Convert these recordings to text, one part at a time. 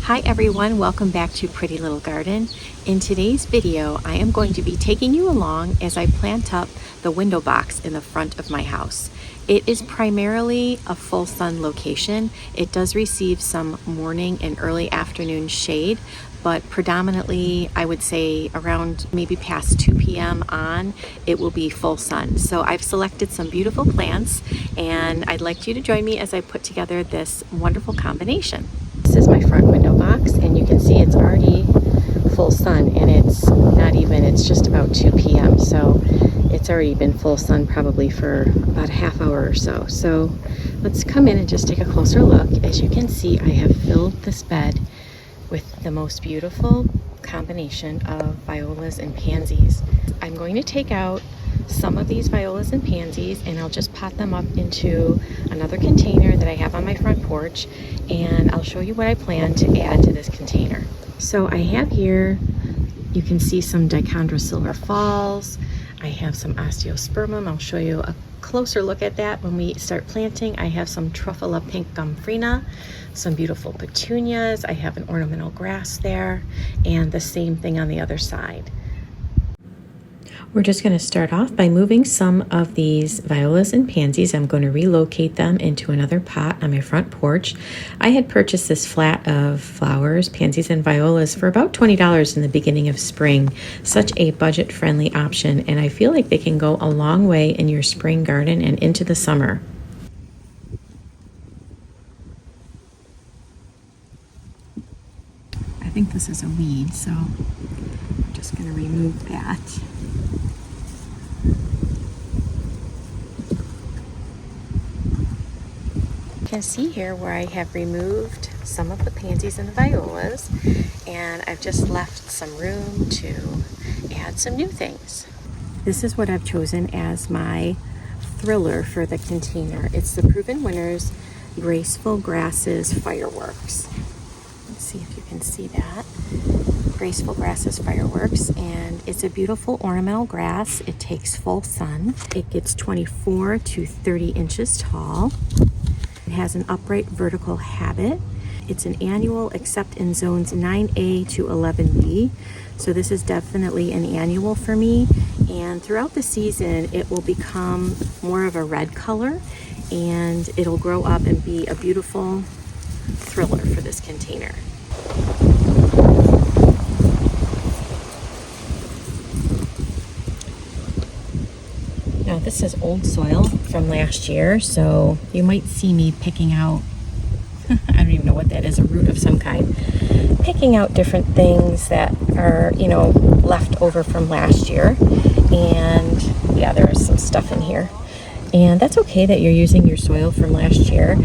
Hi everyone, welcome back to Pretty Little Garden. In today's video, I am going to be taking you along as I plant up the window box in the front of my house. It is primarily a full sun location. It does receive some morning and early afternoon shade, but predominantly I would say around maybe past 2 p.m. on, it will be full sun. So I've selected some beautiful plants and I'd like you to join me as I put together this wonderful combination. This is my front window box and you can see it's already full sun and it's just about 2 p.m. So it's already been full sun probably for about a half hour or so. So let's come in and just take a closer look. As you can see, I have filled this bed with the most beautiful combination of violas and pansies. I'm going to take out some of these violas and pansies and I'll just pot them up into another container that I have on my front porch, and I'll show you what I plan to add to this container. So I have here, you can see some Dichondra silver falls. I have some Osteospermum. I'll show you a closer look at that when we start planting. I have some Truffula pink Gomphrena, some beautiful petunias. I have an ornamental grass there, and the same thing on the other side. We're just going to start off by moving some of these violas and pansies. I'm going to relocate them into another pot on my front porch. I had purchased this flat of flowers, pansies and violas, for about $20 in the beginning of spring. Such a budget-friendly option, and I feel like they can go a long way in your spring garden and into the summer. I think this is a weed, so I'm just going to remove that. You can see here where I have removed some of the pansies and the violas, and I've just left some room to add some new things. This is what I've chosen as my thriller for the container. It's the Proven Winners Graceful Grasses Fireworks. Let's see if you can see that. Graceful Grasses Fireworks, and it's a beautiful ornamental grass. It takes full sun. It gets 24 to 30 inches tall. It has an upright vertical habit. It's an annual except in zones 9A to 11B. So this is definitely an annual for me. And throughout the season, it will become more of a red color and it'll grow up and be a beautiful thriller for this container. Now this is old soil from last year, so you might see me picking out, I don't even know what that is, a root of some kind, picking out different things that are, left over from last year. And yeah, there's some stuff in here. And that's okay that you're using your soil from last year.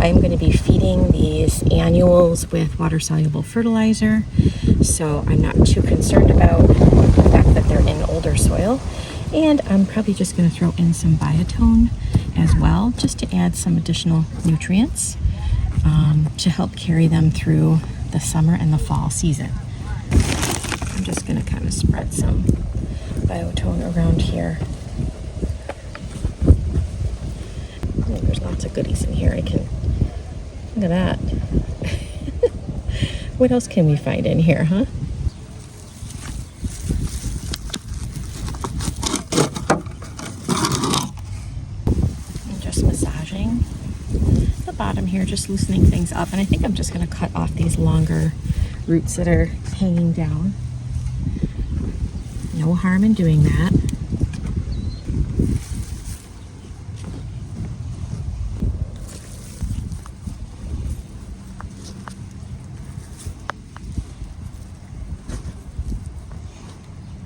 I'm going to be feeding these annuals with water-soluble fertilizer, so I'm not too concerned about the fact that they're in older soil. And I'm probably just going to throw in some biotone as well, just to add some additional nutrients to help carry them through the summer and the fall season. I'm just going to kind of spread some biotone around here. Oh, there's lots of goodies in here. Look at that. What else can we find in here, huh? Massaging the bottom here, just loosening things up, and I think I'm just going to cut off these longer roots that are hanging down. No harm in doing that.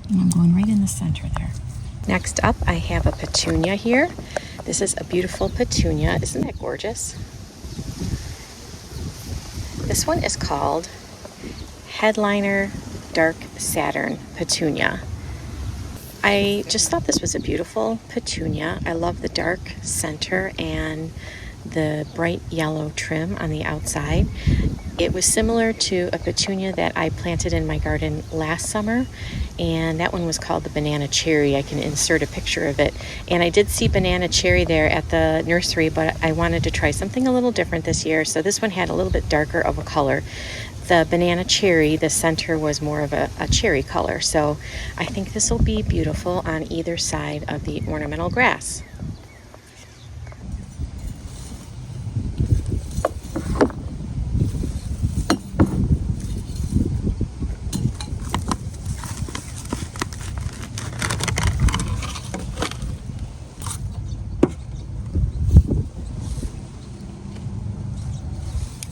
And I'm going right in the center there. Next up, I have a petunia here. This is a beautiful petunia. Isn't that gorgeous? This one is called Headliner Dark Saturn Petunia. I just thought this was a beautiful petunia. I love the dark center and the bright yellow trim on the outside. It was similar to a petunia that I planted in my garden last summer, and that one was called the banana cherry. I can insert a picture of it. And I did see banana cherry there at the nursery, but I wanted to try something a little different this year, so this one had a little bit darker of a color. The banana cherry, the center was more of a cherry color, so I think this will be beautiful on either side of the ornamental grass.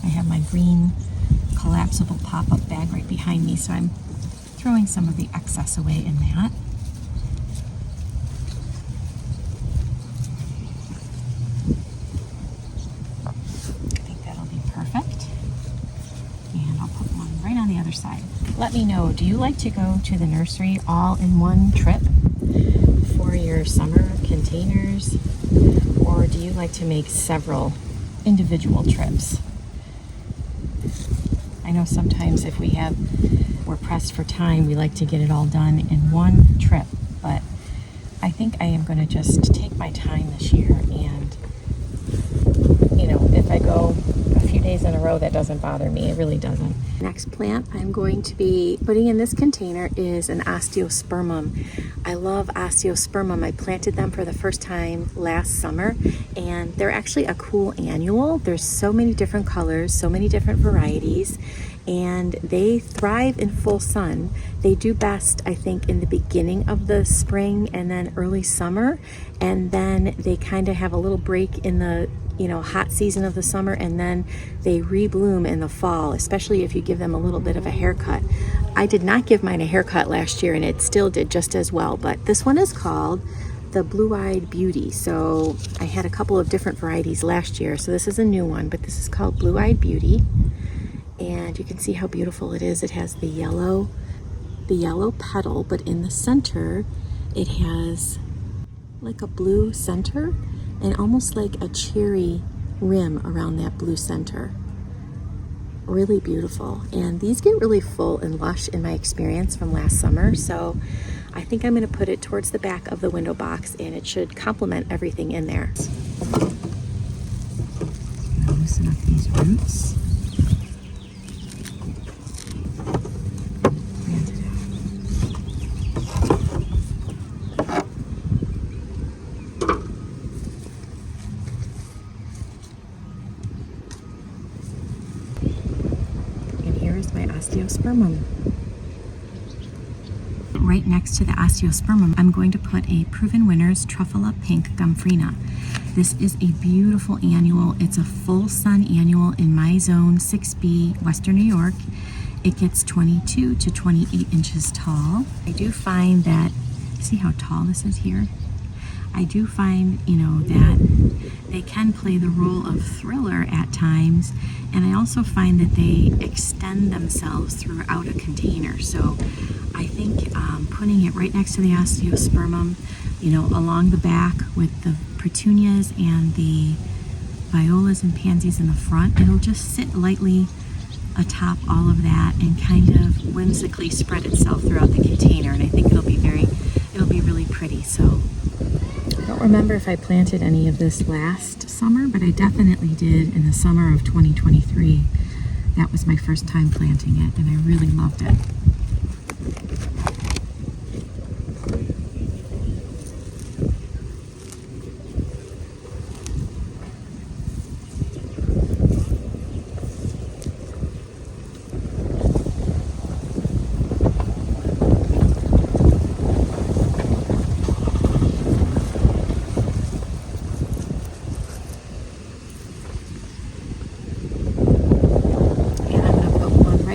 I have my green collapsible pop-up bag right behind me, so I'm throwing some of the excess away in that. I think that'll be perfect. And I'll put one right on the other side. Let me know, do you like to go to the nursery all in one trip for your summer containers? Or do you like to make several individual trips? I know sometimes if we're pressed for time, we like to get it all done in one trip, but I think I am going to just take my time this year, and if I go a few days in a row, that doesn't bother me. It really doesn't. Next plant I'm going to be putting in this container is an Osteospermum. I love Osteospermum. I planted them for the first time last summer, and they're actually a cool annual. There's so many different colors, so many different varieties, and they thrive in full sun. They do best, I think, in the beginning of the spring and then early summer, and then they kind of have a little break in the hot season of the summer, and then they rebloom in the fall, especially if you give them a little bit of a haircut. I did not give mine a haircut last year, and it still did just as well, but this one is called the Blue-Eyed Beauty. So I had a couple of different varieties last year, so this is a new one, but this is called Blue-Eyed Beauty, and you can see how beautiful it is. It has the yellow petal, but in the center it has like a blue center and almost like a cherry rim around that blue center. Really beautiful. And these get really full and lush in my experience from last summer, so I think I'm going to put it towards the back of the window box, and it should complement everything in there. Loosen up these roots. My Osteospermum. Right next to the Osteospermum, I'm going to put a Proven Winners Truffula Pink Gomphrena. This is a beautiful annual. It's a full sun annual in my zone 6B, Western New York. It gets 22 to 28 inches tall. I do find that, see how tall this is here? I do find, that they can play the role of thriller at times, and I also find that they extend themselves throughout a container. So I think putting it right next to the Osteospermum, along the back with the Petunias and the Violas and Pansies in the front, it'll just sit lightly atop all of that and kind of whimsically spread itself throughout the container, and I think it'll be really pretty. So I don't remember if I planted any of this last summer, but I definitely did in the summer of 2023. That was my first time planting it, and I really loved it.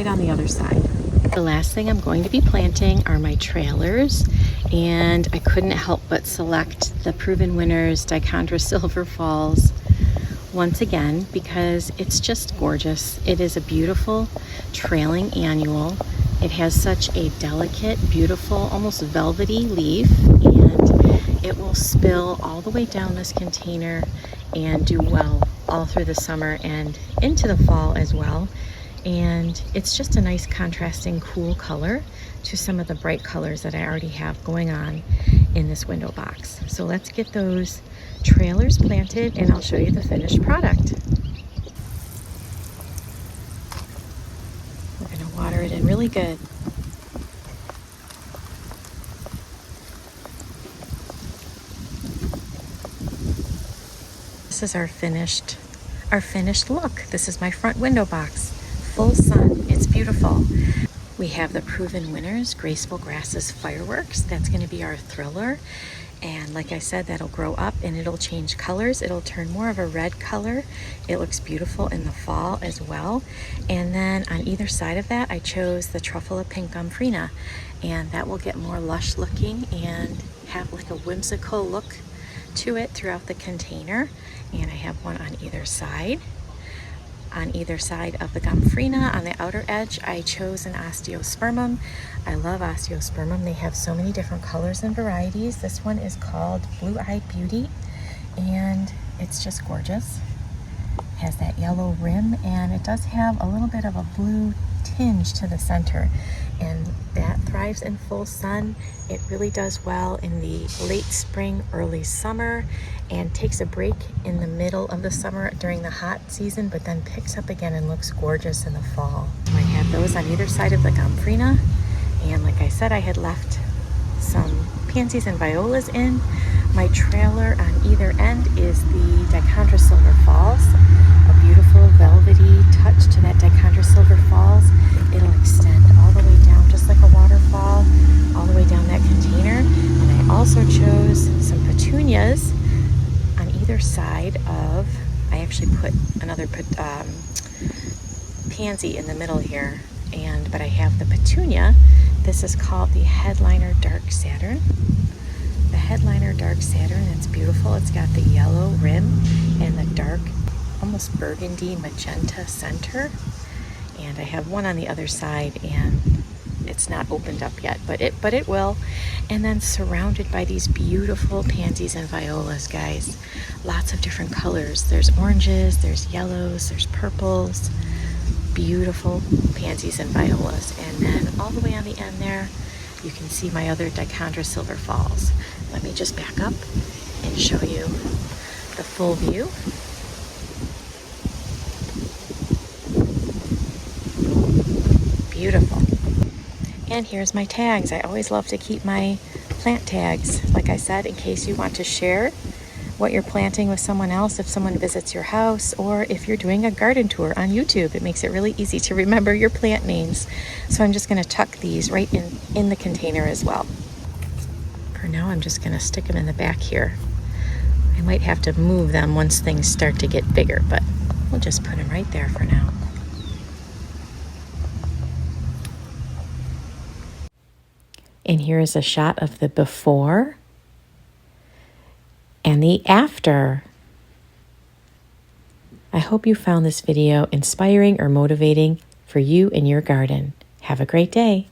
On the other side. The last thing I'm going to be planting are my trailers, and I couldn't help but select the Proven Winners Dichondra Silver Falls once again because it's just gorgeous. It is a beautiful trailing annual. It has such a delicate, beautiful, almost velvety leaf, and it will spill all the way down this container and do well all through the summer and into the fall as well. And it's just a nice contrasting cool color to some of the bright colors that I already have going on in this window box. So let's get those trailers planted and I'll show you the finished product. We're going to water it in really good. This is our finished look. This is my front window box. Full sun. It's beautiful. We have the proven winners, Graceful Grasses Fireworks. That's going to be our thriller. And like I said, that'll grow up and it'll change colors. It'll turn more of a red color. It looks beautiful in the fall as well. And then on either side of that, I chose the Truffula Pink Gomphrena. And that will get more lush looking and have like a whimsical look to it throughout the container. And I have one on either side. On either side of the Gomphrena, on the outer edge, I chose an Osteospermum. I love Osteospermum. They have so many different colors and varieties. This one is called Blue Eyed Beauty, and it's just gorgeous. It has that yellow rim, and it does have a little bit of a blue tinge to the center, and that thrives in full sun. It really does well in the late spring, early summer, and takes a break in the middle of the summer during the hot season, but then picks up again and looks gorgeous in the fall. I have those on either side of the Gomphrena, and like I said, I had left some pansies and violas in. My trailer on either end is the Dichondra Silver Falls, a beautiful velvety touch to that Dichondra Silver Falls. It'll extend all the way down just like a waterfall, all the way down that container. And I also chose some petunias on either side of, I actually put another pansy in the middle here, but I have the Petunia. This is called the Headliner Dark Saturn. The Headliner Dark Saturn, it's beautiful. It's got the yellow rim and the dark, almost burgundy magenta center. And I have one on the other side, and it's not opened up yet, but it will. And then surrounded by these beautiful pansies and violas, guys. Lots of different colors. There's oranges, there's yellows, there's purples. Beautiful pansies and violas. And then all the way on the end there, you can see my other Dichondra Silver Falls. Let me just back up and show you the full view. Beautiful. And here's my tags. I always love to keep my plant tags, like I said, in case you want to share what you're planting with someone else, if someone visits your house, or if you're doing a garden tour on YouTube. It makes it really easy to remember your plant names. So I'm just going to tuck these right in the container as well. For now, I'm just going to stick them in the back here. I might have to move them once things start to get bigger, but we'll just put them right there for now. And here is a shot of the before and the after. I hope you found this video inspiring or motivating for you in your garden. Have a great day.